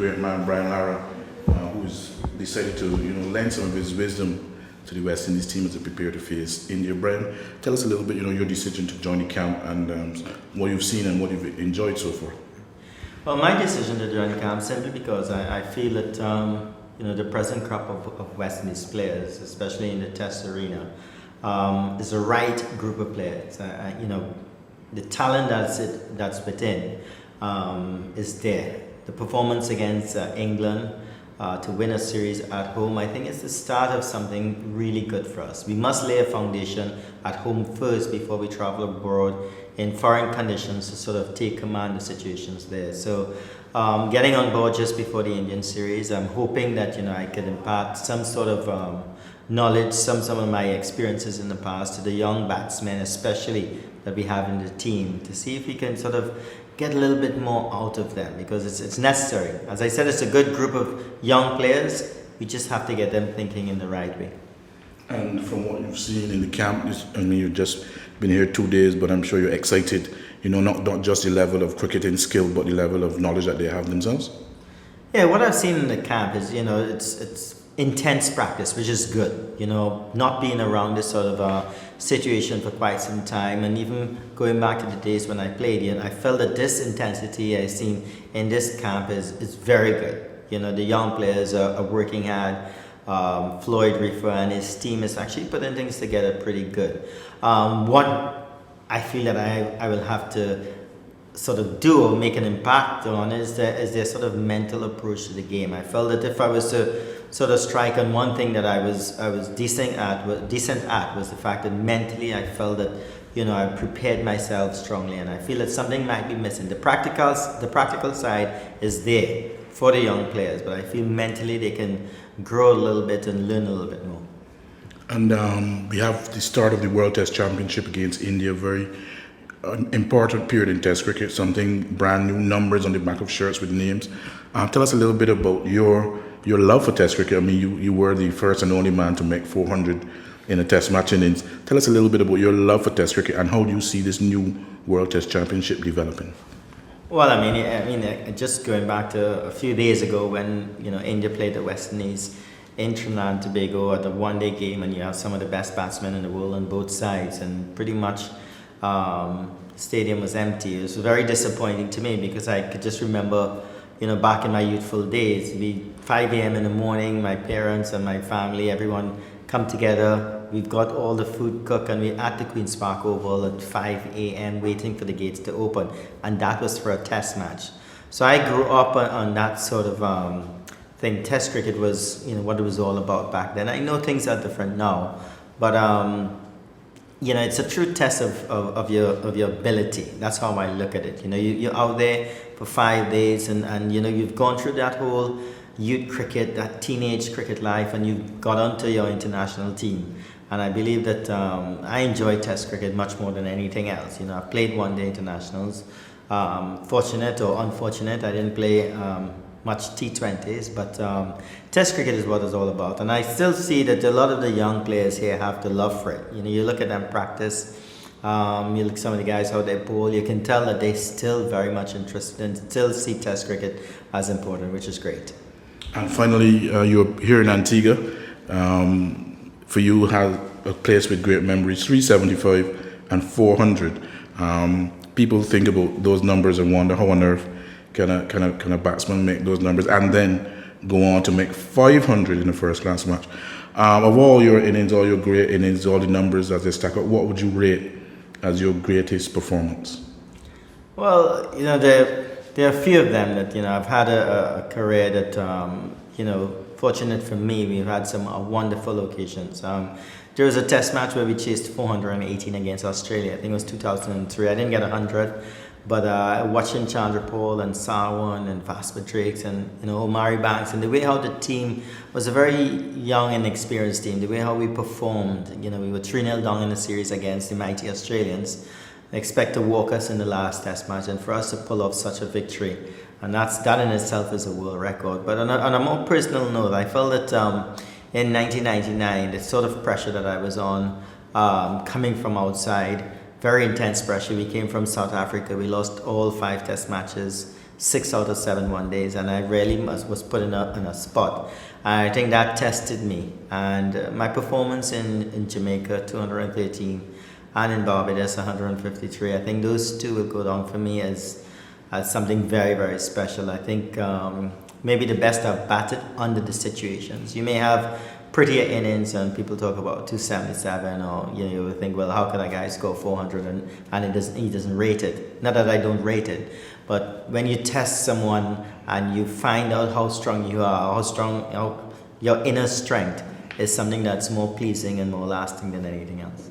great man Brian Lara, who's decided to lend some of his wisdom to the West Indies team as they prepare to face India. Brian, tell us a little bit, your decision to join the camp and what you've seen and what you've enjoyed so far. Well, my decision to join the camp simply because I feel that the present crop of West Indies players, especially in the Test arena, is the right group of players. The talent that's within is there. The performance against England to win a series at home, I think it's the start of something really good for us. We must lay a foundation at home first before we travel abroad in foreign conditions to sort of take command of situations there. So getting on board just before the Indian series, I'm hoping that I could impart some sort of knowledge, some of my experiences in the past to the young batsmen, especially that we have in the team, to see if we can sort of get a little bit more out of them, because it's necessary. As I said, it's a good group of young players. We just have to get them thinking in the right way. And from what you've seen in the camp, you've just been here 2 days, but I'm sure you're excited, not just the level of cricketing skill, but the level of knowledge that they have themselves. Yeah, what I've seen in the camp is, it's intense practice, which is good. Not being around this sort of situation for quite some time, and even going back to the days when I played, I felt that this intensity I've seen in this camp is very good. The young players are working hard. Floyd Reefer and his team is actually putting things together pretty good. What I feel that I will have to sort of do or make an impact on is their sort of mental approach to the game. I felt that if I was to sort of strike on one thing that I was decent at was the fact that mentally I felt that I prepared myself strongly, and I feel that something might be missing. The practical side is there for the young players, but I feel mentally they can grow a little bit and learn a little bit more. And we have the start of the World Test Championship against India, very important period in Test cricket, something brand new, numbers on the back of shirts with names. Tell us a little bit about your love for Test cricket. I mean, you were the first and only man to make 400 in a Test match innings. Tell us a little bit about your love for Test cricket and how do you see this new World Test Championship developing? Well, I mean, just going back to a few days ago when India played the West Indies in Trinidad and Tobago at the one-day game, and you have some of the best batsmen in the world on both sides, and pretty much the stadium was empty. It was very disappointing to me because I could just remember, back in my youthful days, it'd be 5 a.m. in the morning, my parents and my family, everyone come together. We've got all the food cooked, and we're at the Queen's Park Oval at 5 a.m. waiting for the gates to open, and that was for a Test match. So I grew up on that sort of thing. Test cricket was what it was all about back then. I know things are different now, but it's a true test of your ability. That's how I look at it. You're out there for 5 days, and you've gone through that whole youth cricket, that teenage cricket life, and you've got onto your international team. And I believe that I enjoy Test cricket much more than anything else. I've played one-day internationals. Fortunate or unfortunate, I didn't play much T20s, but Test cricket is what it's all about. And I still see that a lot of the young players here have the love for it. You look at them practice, you look at some of the guys how they bowl, you can tell that they're still very much interested and still see Test cricket as important, which is great. And finally, you're here in Antigua. For you, have a place with great memories, 375 and 400. People think about those numbers and wonder how on earth can a batsman make those numbers and then go on to make 500 in a first-class match. Of all your innings, all your great innings, all the numbers as they stack up, what would you rate as your greatest performance? Well, there are a few of them that I've had a career that fortunate for me, we've had some wonderful occasions. There was a Test match where we chased 418 against Australia. I think it was 2003. I didn't get 100, but watching Chandra Paul and Sarwan and Vasper Drakes and Omari Banks, and the way how the team was a very young and experienced team, the way how we performed. We were 3-0 down in the series against the mighty Australians. They expect to walk us in the last Test match, and for us to pull off such a victory, and that in itself is a world record. But on a more personal note, I felt that in 1999, the sort of pressure that I was on, coming from outside, very intense pressure. We came from South Africa. We lost all 5 Test matches. 6 out of 7 one days, and I really was put in a spot. I think that tested me, and my performance in Jamaica 213 and in Barbados 153. I think those two will go down for me as something very, very special. I think maybe the best I've batted under the situations. You may have prettier innings and people talk about 277, or you would think, well, how could a guy score 400 and he doesn't rate it. Not that I don't rate it, but when you test someone and you find out how strong you are, how your inner strength is something that's more pleasing and more lasting than anything else.